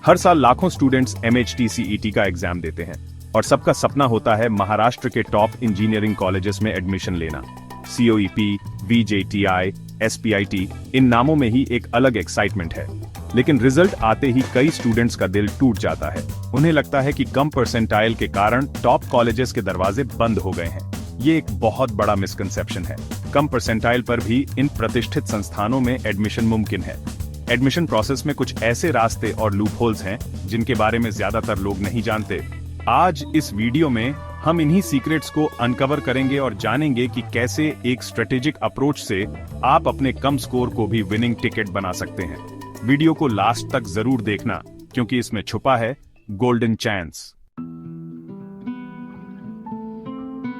हर साल लाखों students MHTCET का एग्जाम देते हैं और सबका सपना होता है महाराष्ट्र के टॉप इंजीनियरिंग कॉलेजेस में एडमिशन लेना। COEP, VJTI, SPIT इन नामों में ही एक अलग एक्साइटमेंट है, लेकिन रिजल्ट आते ही कई स्टूडेंट्स का दिल टूट जाता है। उन्हें लगता है कि कम परसेंटाइल के कारण टॉप कॉलेजेस के दरवाजे बंद हो गए हैं। ये एक बहुत बड़ा मिसकंसेप्शन है। कम परसेंटाइल पर भी इन प्रतिष्ठित संस्थानों में एडमिशन मुमकिन है। एडमिशन प्रोसेस में कुछ ऐसे रास्ते और लूपहोल्स हैं जिनके बारे में ज्यादातर लोग नहीं जानते। आज इस वीडियो में हम इन्हीं सीक्रेट्स को अनकवर करेंगे और जानेंगे कि कैसे एक स्ट्रेटेजिक अप्रोच से आप अपने कम स्कोर को भी विनिंग टिकट बना सकते हैं। वीडियो को लास्ट तक जरूर देखना, क्योंकि इसमें छुपा है गोल्डन चांस।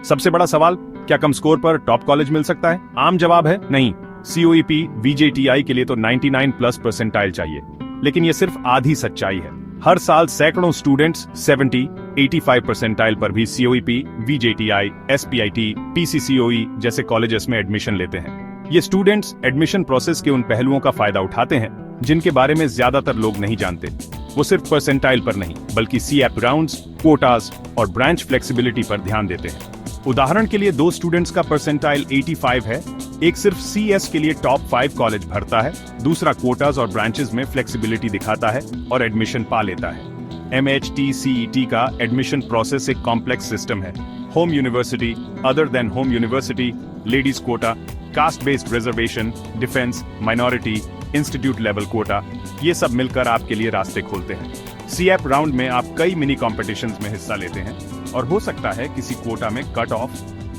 सबसे बड़ा सवाल, क्या कम स्कोर पर टॉप कॉलेज मिल सकता है? आम जवाब है नहीं। COEP, VJTI के लिए तो 99+ परसेंटाइल चाहिए, लेकिन ये सिर्फ आधी सच्चाई है। हर साल सैकड़ों स्टूडेंट्स 70-85 परसेंटाइल पर भी COEP, VJTI, SPIT, PCCOE जैसे कॉलेजेस में एडमिशन लेते हैं। ये स्टूडेंट्स एडमिशन प्रोसेस के उन पहलुओं का फायदा उठाते हैं जिनके बारे में ज्यादातर लोग नहीं जानते। वो सिर्फ परसेंटाइल पर नहीं, बल्कि CAP राउंड्स, क्वोटास और ब्रांच फ्लेक्सिबिलिटी पर ध्यान देते हैं। उदाहरण के लिए 2 स्टूडेंट्स का परसेंटाइल 85 है, एक सिर्फ CS के लिए टॉप 5 कॉलेज भरता है, दूसरा क्वोटास और ब्रांचेस में फ्लेक्सिबिलिटी दिखाता है और एडमिशन पा लेता है। MHTCET का एडमिशन प्रोसेस एक कॉम्प्लेक्स सिस्टम है। Home university, other than home university, ladies quota, caste based reservation, defence, minority, institute level quota, ये सब मिलकर आपके लिए रास्ते खोलते हैं। CAP राउंड में आप कई मिनी कॉम्पिटिशन्स में हिस्सा लेते हैं और हो सकता है किसी कोटा में कट ऑफ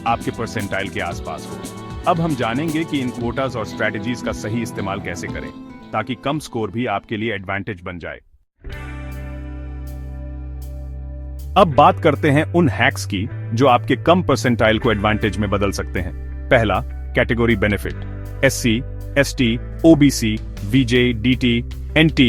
आपके परसेंटाइल के आसपास हो। अब हम जानेंगे कि इन कोटास और स्ट्रेटजीज का सही इस्तेमाल कैसे करें, ताकि कम स्कोर भी आपके लिए एडवांटेज बन जाए। अब बात करते हैं उन हैक्स की जो आपके कम परसेंटाइल को एडवांटेज में बदल सकते हैं। पहला, category benefit. SC, ST, OBC, VJ, DT, NT,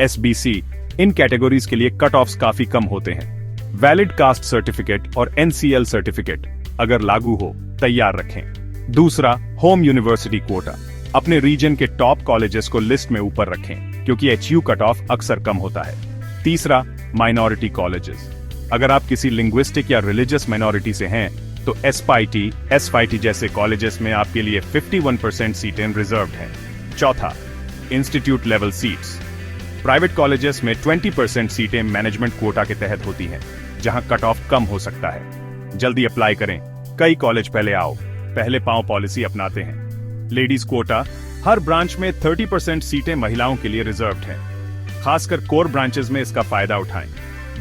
SBC इन कैटेगरीज के लिए कट ऑफ्स काफी कम होते हैं। वैलिड कास्ट सर्टिफिकेट और NCL सर्टिफिकेट अगर लागू हो, तैयार रखें। दूसरा, होम यूनिवर्सिटी कोटा। अपने रीजन के टॉप कॉलेजेस को लिस्ट में ऊपर रखें, क्योंकि HU कट ऑफ अक्सर कम होता है। तीसरा, माइनॉरिटी कॉलेजेस। अगर आप किसी लिंग्विस्टिक या रिलीजियस माइनॉरिटी से हैं, तो SPIT, SPIT जैसे कॉलेजेस में आपके लिए 51% सीटें रिजर्व्ड हैं। चौथा, institute level seats. Private colleges में 20% सीटें मैनेजमेंट कोटा के तहत होती हैं, जहां कट ऑफ कम हो सकता है। जल्दी अप्लाई करें, कई कॉलेज पहले आओ, पहले पाओ पॉलिसी अपनाते हैं। लेडीज कोटा, हर ब्रांच में 30% सीटें महिलाओं के लिए रिजर्व्ड हैं। खासकर कोर ब्रांचेस में इसका फायदा उठाएं।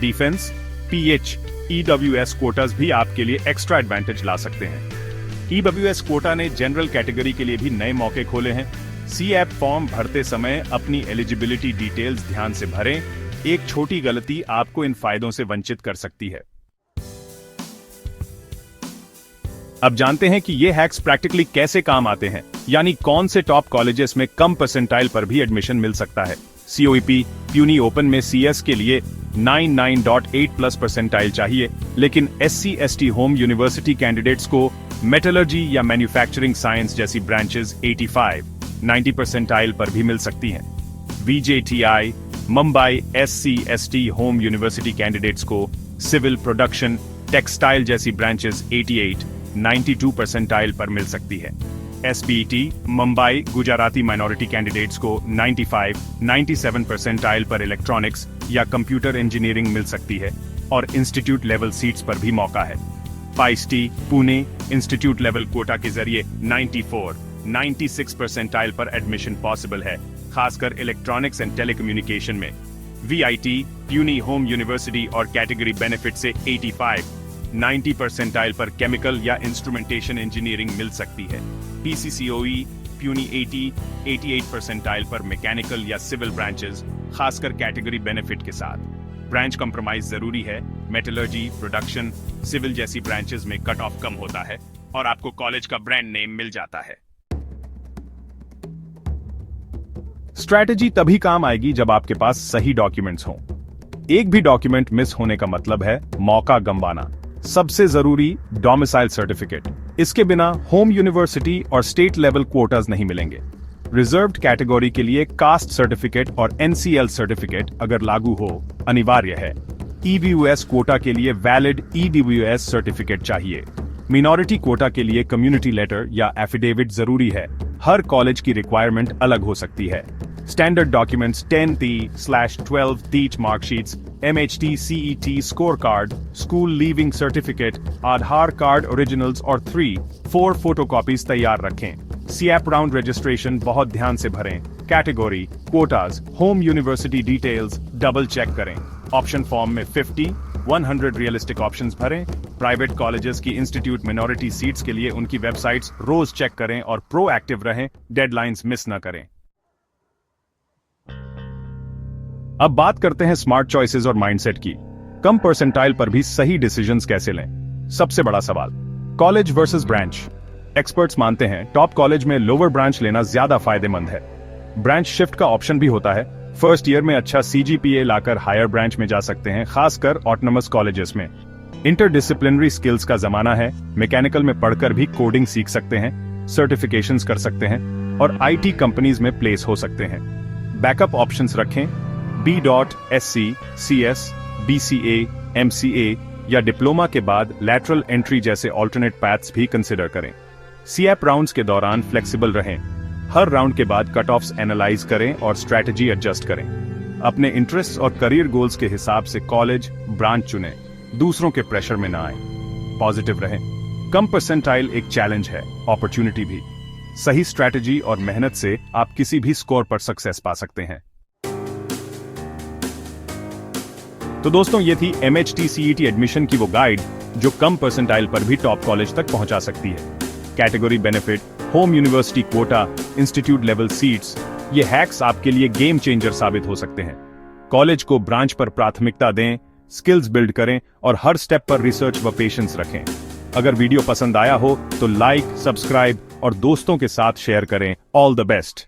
डिफेंस, PH, EWS कोटास भी आपके लिए एक्स्ट्रा एडवांटेज ला सकते हैं। EWS कोटा ने जनरल कैटेगरी के लिए भी नए मौके खोले हैं। CAP फॉर्म भरते समय अपनी एलिजिबिलिटी डिटेल्स ध्यान से भरें। एक छोटी गलती आपको इन फायदों से वंचित कर सकती है। अब जानते हैं कि ये हैक्स प्रैक्टिकली कैसे काम आते हैं, यानी कौन से टॉप कॉलेजेस में कम परसेंटाइल पर भी एडमिशन मिल सकता है। COEP, प्यूनी ओपन में CS के लिए 99.8+ परसेंटाइल चाहिए, लेकिन SC, ST home university candidates को मेटलर्जी या मैन्युफैक्चरिंग साइंस जैसी ब्रांचेस 85-90 परसेंटाइल पर भी मिल सकती हैं। VJTI, Mumbai SC, ST home university candidates को सिविल, प्रोडक्शन, टेक्सटाइल जैसी ब्रांचेस 88-92 परसेंटाइल पर मिल सकती है। SPET, Mumbai Gujarati minority candidates को 95-97 परसेंटाइल पर इलेक्ट्रॉनिक्स या कंप्यूटर इंजीनियरिंग मिल सकती है और इंस्टीट्यूट लेवल सीट्स पर भी मौका है। PIST, Pune institute level quota के जरिए 94-96 परसेंटाइल पर एडमिशन पॉसिबल है, खासकर इलेक्ट्रॉनिक्स एंड टेलीकम्युनिकेशन में। VIT, प्यूनी होम यूनिवर्सिटी और कैटेगरी बेनिफिट से 85-90 परसेंटाइल पर केमिकल या इंस्ट्रूमेंटेशन इंजीनियरिंग मिल सकती है। PCCOE, प्यूनी 80-88 परसेंटाइल पर मैकेनिकल या सिविल ब्रांचेस, खासकर कैटेगरी बेनिफिट के साथ। ब्रांच कंप्रोमाइज जरूरी है। मेटलर्जी, प्रोडक्शन, सिविल जैसी ब्रांचेस में कट ऑफ कम होता है और आपको कॉलेज का ब्रांड नेम मिल जाता है। स्ट्रैटेजी तभी काम आएगी जब आपके पास सही डॉक्यूमेंट्स हों। एक भी डॉक्यूमेंट मिस होने का मतलब है मौका गंवाना। सबसे जरूरी, डोमिसाइल सर्टिफिकेट। इसके बिना होम यूनिवर्सिटी और स्टेट लेवल क्वोटास नहीं मिलेंगे। रिजर्व्ड कैटेगरी के लिए कास्ट सर्टिफिकेट और एनसीएल सर्टिफिकेट अगर लागू हो अनिवार्य है। ईडब्ल्यूएस कोटा के लिए वैलिड ईडब्ल्यूएस सर्टिफिकेट चाहिए। मिनॉरिटी कोटा के लिए कम्युनिटी लेटर या एफिडेविट जरूरी है। हर कॉलेज की रिक्वायरमेंट अलग हो सकती है। Standard documents 10th/12th teach marksheets, MHT CET score card, school leaving certificate, Aadhaar card originals और 3-4 फोटोकॉपीज तैयार रखें। सीएप राउंड रजिस्ट्रेशन बहुत ध्यान से भरें। Category, quotas, home university details double check करें। ऑप्शन फॉर्म में 50-100 रियलिस्टिक ऑप्शंस भरें। प्राइवेट कॉलेजेस की इंस्टीट्यूट मिनॉरिटी सीट्स के लिए उनकी वेबसाइट्स रोज चेक करें और प्रोएक्टिव रहें, डेडलाइंस मिस न करें। अब बात करते हैं स्मार्ट चॉइसेस और माइंडसेट की। कम परसेंटाइल पर भी सही डिसीजंस कैसे लें? सबसे बड़ा सवाल, कॉलेज वर्सेस ब्रांच। एक्सपर्ट्स मानते हैं टॉप कॉलेज में लोअर ब्रांच लेना ज्यादा फायदेमंद है। ब्रांच शिफ्ट का ऑप्शन भी होता है। फर्स्ट ईयर में अच्छा CGPA लाकर हायर ब्रांच में जा सकते हैं, खासकर ऑटोनमस कॉलेजेस में। इंटरडिसिप्लिनरी स्किल्स का जमाना है। मैकेनिकल में पढ़कर भी कोडिंग सीख सकते हैं, सर्टिफिकेशंस कर सकते हैं और IT कंपनीज में प्लेस हो सकते हैं। बैकअप ऑप्शंस रखें। B.SC, CS, BCA, MCA या डिप्लोमा के बाद लैटरल एंट्री जैसे ऑल्टरनेट पैथ्स भी कंसिडर करें। सीएप राउंड्स के दौरान फ्लेक्सिबल रहें। हर राउंड के बाद कट ऑफ्स एनालाइज करें और स्ट्रैटेजी एडजस्ट करें। अपने इंटरेस्ट और करियर गोल्स के हिसाब से कॉलेज, ब्रांच चुनें। दूसरों के प्रेशर में ना आए। पॉजिटिव रहें। कम परसेंटाइल एक चैलेंज है, अपॉर्चुनिटी भी। सही स्ट्रैटेजी और मेहनत से आप किसी भी स्कोर पर सक्सेस पा सकते हैं। तो दोस्तों, ये थी MHT CET एडमिशन की वो गाइड जो कम परसेंटाइल पर भी टॉप कॉलेज तक पहुंचा सकती है। Category benefit, home university quota, institute level seats, ये हैक्स आपके लिए गेम चेंजर साबित हो सकते हैं। कॉलेज को ब्रांच पर प्राथमिकता दें, स्किल्स बिल्ड करें और हर स्टेप पर रिसर्च व पेशेंस रखें। अगर वीडियो पसंद आया हो तो लाइक, सब्सक्राइब और दोस्तों के साथ शेयर करें। All the best.